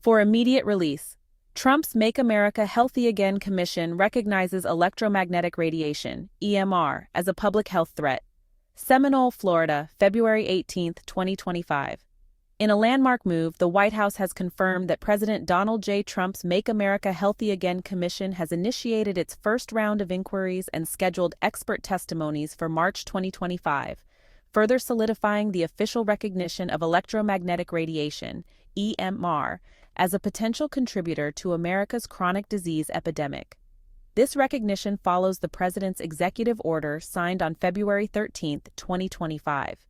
For immediate release, Trump's Make America Healthy Again Commission recognizes electromagnetic radiation, EMR, as a public health threat. Seminole, Florida, February 18, 2025. In a landmark move, the White House has confirmed that President Donald J. Trump's Make America Healthy Again Commission has initiated its first round of inquiries and scheduled expert testimonies for March 2025, further solidifying the official recognition of electromagnetic radiation, EMR, as a potential contributor to America's chronic disease epidemic. This recognition follows the President's executive order signed on February 13, 2025.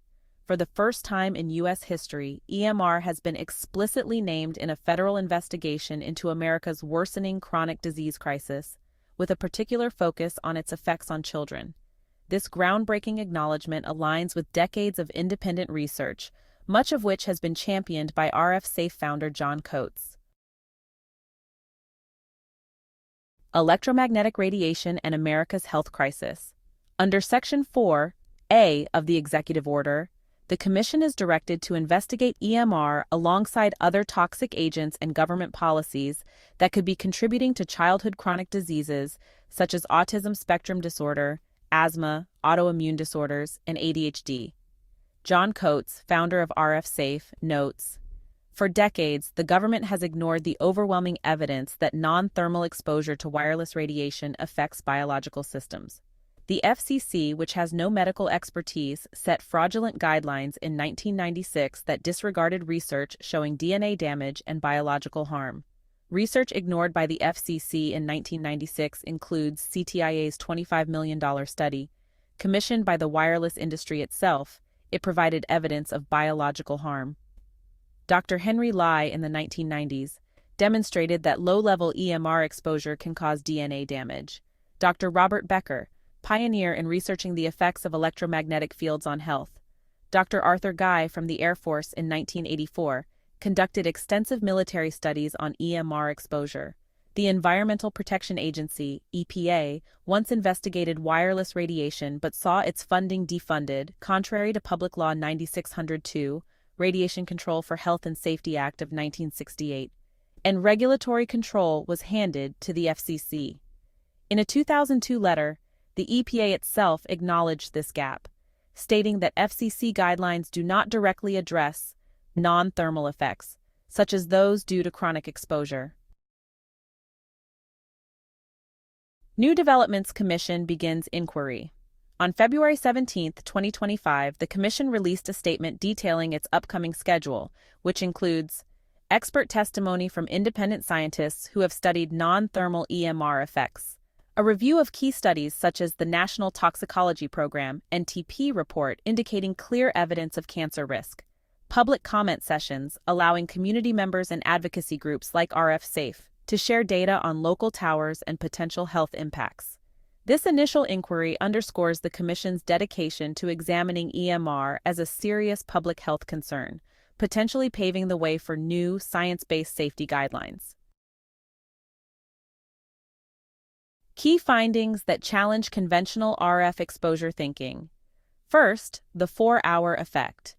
For the first time in U.S. history, EMR has been explicitly named in a federal investigation into America's worsening chronic disease crisis, with a particular focus on its effects on children. This groundbreaking acknowledgement aligns with decades of independent research, much of which has been championed by RF Safe founder John Coates. Electromagnetic radiation and America's health crisis. Under Section 4A of the executive order, the Commission is directed to investigate EMR alongside other toxic agents and government policies that could be contributing to childhood chronic diseases such as autism spectrum disorder, asthma, autoimmune disorders, and ADHD. John Coates, founder of RF Safe, notes, "For decades, the government has ignored the overwhelming evidence that non-thermal exposure to wireless radiation affects biological systems. The FCC, which has no medical expertise, set fraudulent guidelines in 1996 that disregarded research showing DNA damage and biological harm. Research ignored by the FCC in 1996 includes CTIA's $25 million study. Commissioned by the wireless industry itself, it provided evidence of biological harm. Dr. Henry Lai in the 1990s demonstrated that low-level EMR exposure can cause DNA damage. Dr. Robert Becker, pioneer in researching the effects of electromagnetic fields on health. Dr. Arthur Guy from the Air Force in 1984 conducted extensive military studies on EMR exposure. The Environmental Protection Agency, EPA, once investigated wireless radiation but saw its funding defunded, contrary to Public Law 9602, Radiation Control for Health and Safety Act of 1968, and regulatory control was handed to the FCC. In a 2002 letter, the EPA itself acknowledged this gap, stating that FCC guidelines do not directly address non-thermal effects, such as those due to chronic exposure. New Developments Commission begins inquiry. On February 17, 2025, the Commission released a statement detailing its upcoming schedule, which includes expert testimony from independent scientists who have studied non-thermal EMR effects, a review of key studies such as the National Toxicology Program (NTP) report indicating clear evidence of cancer risk, public comment sessions allowing community members and advocacy groups like RF Safe to share data on local towers and potential health impacts. This initial inquiry underscores the Commission's dedication to examining EMR as a serious public health concern, potentially paving the way for new science-based safety guidelines. Key findings that challenge conventional RF exposure thinking. First, the 4-hour effect.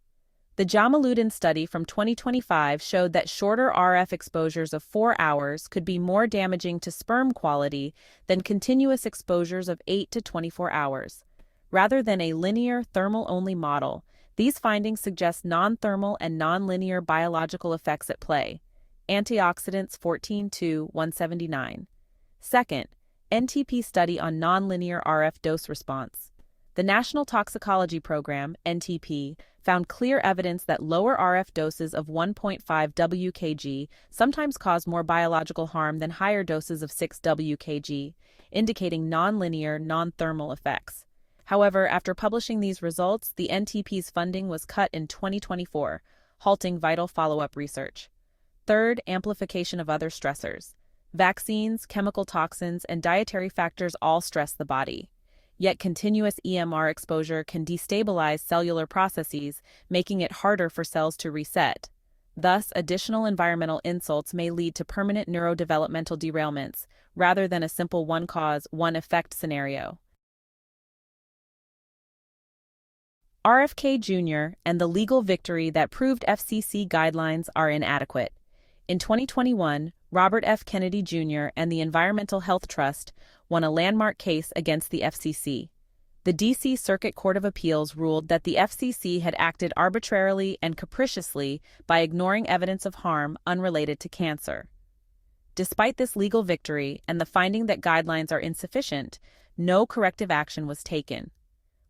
The Jamaluddin study from 2025 showed that shorter RF exposures of 4 hours could be more damaging to sperm quality than continuous exposures of 8 to 24 hours. Rather than a linear thermal-only model, these findings suggest non-thermal and non-linear biological effects at play. Antioxidants 14-179. Second, NTP study on nonlinear RF dose response. The National Toxicology Program, NTP, found clear evidence that lower RF doses of 1.5 WKG sometimes cause more biological harm than higher doses of 6 WKG, indicating nonlinear, non-thermal effects. However, after publishing these results, the NTP's funding was cut in 2024, halting vital follow-up research. Third, amplification of other stressors. Vaccines, chemical toxins, and dietary factors all stress the body. Yet continuous EMR exposure can destabilize cellular processes, making it harder for cells to reset. Thus, additional environmental insults may lead to permanent neurodevelopmental derailments, rather than a simple one-cause, one-effect scenario. RFK Jr. and the legal victory that proved FCC guidelines are inadequate. In 2021, Robert F. Kennedy Jr. and the Environmental Health Trust won a landmark case against the FCC. The D.C. Circuit Court of Appeals ruled that the FCC had acted arbitrarily and capriciously by ignoring evidence of harm unrelated to cancer. Despite this legal victory and the finding that guidelines are insufficient, no corrective action was taken.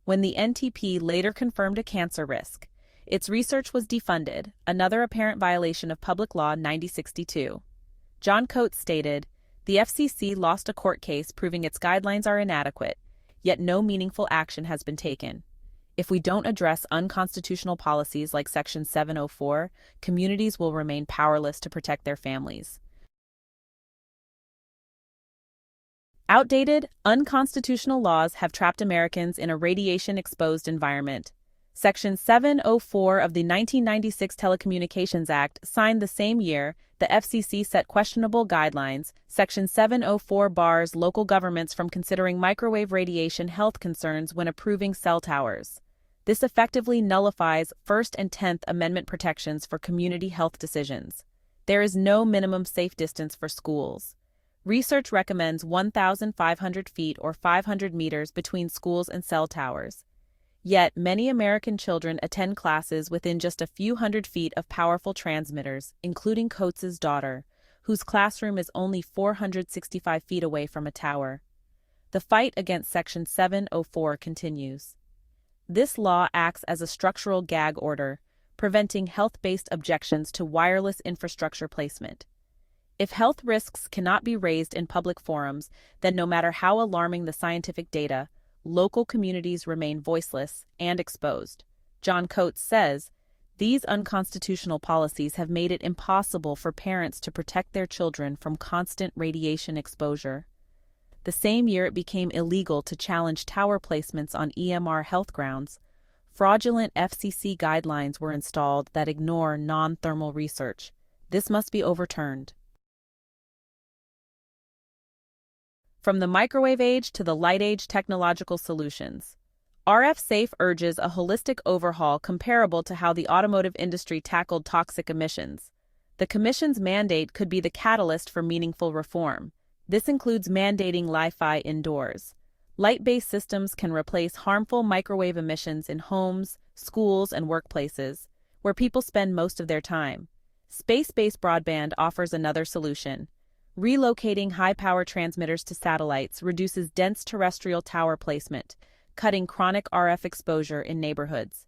When the NTP later confirmed a cancer risk, its research was defunded, another apparent violation of Public Law 9062. John Coates stated, "The FCC lost a court case proving its guidelines are inadequate, yet no meaningful action has been taken. If we don't address unconstitutional policies like Section 704, communities will remain powerless to protect their families." Outdated, unconstitutional laws have trapped Americans in a radiation-exposed environment. Section 704 of the 1996 Telecommunications Act, signed the same year, the FCC set questionable guidelines. Section 704 bars local governments from considering microwave radiation health concerns when approving cell towers. This effectively nullifies First and 10th Amendment protections for community health decisions. There is no minimum safe distance for schools. Research recommends 1,500 feet or 500 meters between schools and cell towers. Yet, many American children attend classes within just a few hundred feet of powerful transmitters, including Coates' daughter, whose classroom is only 465 feet away from a tower. The fight against Section 704 continues. This law acts as a structural gag order, preventing health-based objections to wireless infrastructure placement. If health risks cannot be raised in public forums, then no matter how alarming the scientific data, local communities remain voiceless and exposed. John Coates says, "These unconstitutional policies have made it impossible for parents to protect their children from constant radiation exposure." The same year it became illegal to challenge tower placements on EMR health grounds, fraudulent FCC guidelines were installed that ignore non-thermal research. This must be overturned. From the microwave age to the light age technological solutions, RF Safe urges a holistic overhaul comparable to how the automotive industry tackled toxic emissions. The Commission's mandate could be the catalyst for meaningful reform. This includes mandating Li-Fi indoors. Light-based systems can replace harmful microwave emissions in homes, schools, and workplaces, where people spend most of their time. Space-based broadband offers another solution. Relocating high-power transmitters to satellites reduces dense terrestrial tower placement, cutting chronic RF exposure in neighborhoods.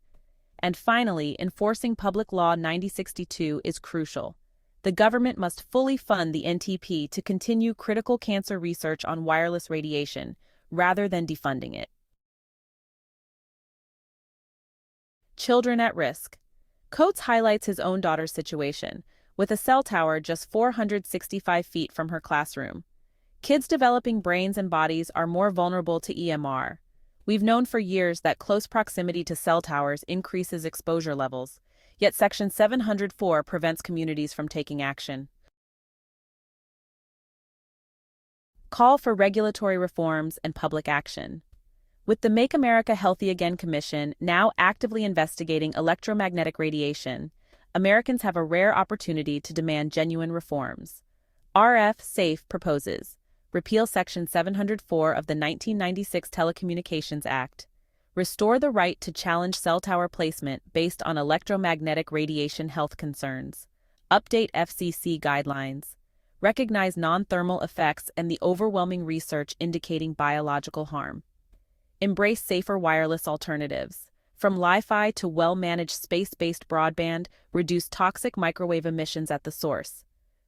And finally, enforcing Public Law 9062 is crucial. The government must fully fund the NTP to continue critical cancer research on wireless radiation, rather than defunding it. Children at risk. Coates highlights his own daughter's situation, with a cell tower just 465 feet from her classroom. Kids developing brains and bodies are more vulnerable to EMR. We've known for years that close proximity to cell towers increases exposure levels, yet Section 704 prevents communities from taking action. Call for regulatory reforms and public action. With the Make America Healthy Again Commission now actively investigating electromagnetic radiation, Americans have a rare opportunity to demand genuine reforms. RF Safe proposes repeal Section 704 of the 1996 Telecommunications Act, restore the right to challenge cell tower placement based on electromagnetic radiation health concerns, update FCC guidelines, recognize non-thermal effects and the overwhelming research indicating biological harm, embrace safer wireless alternatives. From Li-Fi to well-managed space-based broadband, reduce toxic microwave emissions at the source.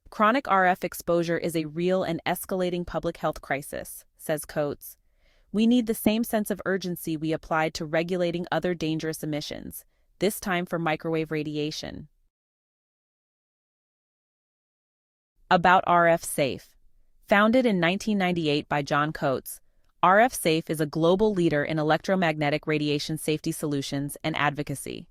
Chronic RF exposure is a real and escalating public health crisis, says Coates. We need the same sense of urgency we applied to regulating other dangerous emissions, this time for microwave radiation. About RF Safe. Founded in 1998 by John Coates, RF Safe is a global leader in electromagnetic radiation safety solutions and advocacy.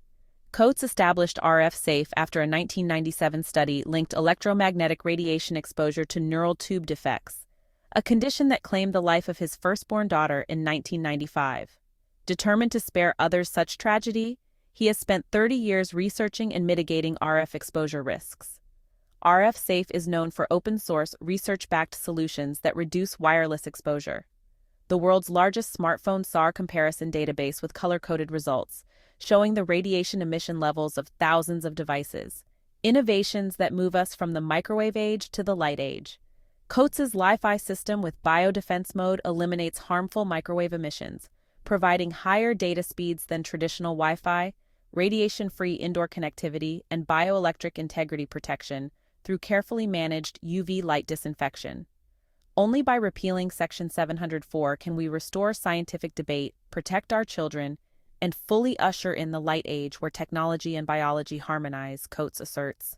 Coates established RF Safe after a 1997 study linked electromagnetic radiation exposure to neural tube defects, a condition that claimed the life of his firstborn daughter in 1995. Determined to spare others such tragedy, he has spent 30 years researching and mitigating RF exposure risks. RF Safe is known for open-source, research-backed solutions that reduce wireless exposure. The world's largest smartphone SAR comparison database with color-coded results, showing the radiation emission levels of thousands of devices. Innovations that move us from the microwave age to the light age. Coates' Li-Fi system with biodefense mode eliminates harmful microwave emissions, providing higher data speeds than traditional Wi-Fi, radiation-free indoor connectivity, and bioelectric integrity protection through carefully managed UV light disinfection. Only by repealing Section 704 can we restore scientific debate, protect our children, and fully usher in the light age where technology and biology harmonize, Coates asserts.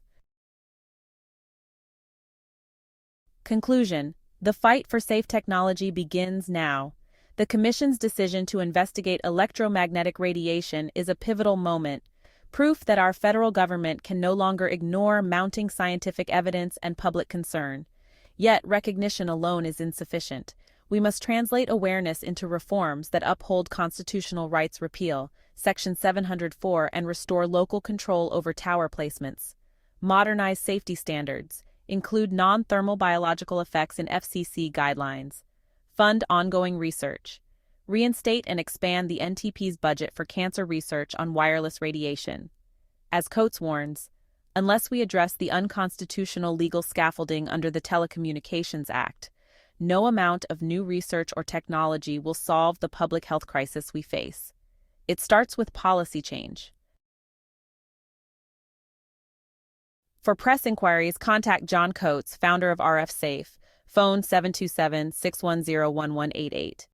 Conclusion: the fight for safe technology begins now. The Commission's decision to investigate electromagnetic radiation is a pivotal moment, proof that our federal government can no longer ignore mounting scientific evidence and public concern. Yet, recognition alone is insufficient. We must translate awareness into reforms that uphold constitutional rights, repeal Section 704, and restore local control over tower placements. Modernize safety standards, include non-thermal biological effects in FCC guidelines. Fund ongoing research. Reinstate and expand the NTP's budget for cancer research on wireless radiation. As Coates warns, unless we address the unconstitutional legal scaffolding under the Telecommunications Act, no amount of new research or technology will solve the public health crisis we face. It starts with policy change. For press inquiries, contact John Coates, founder of RF Safe, phone 727-610-1188.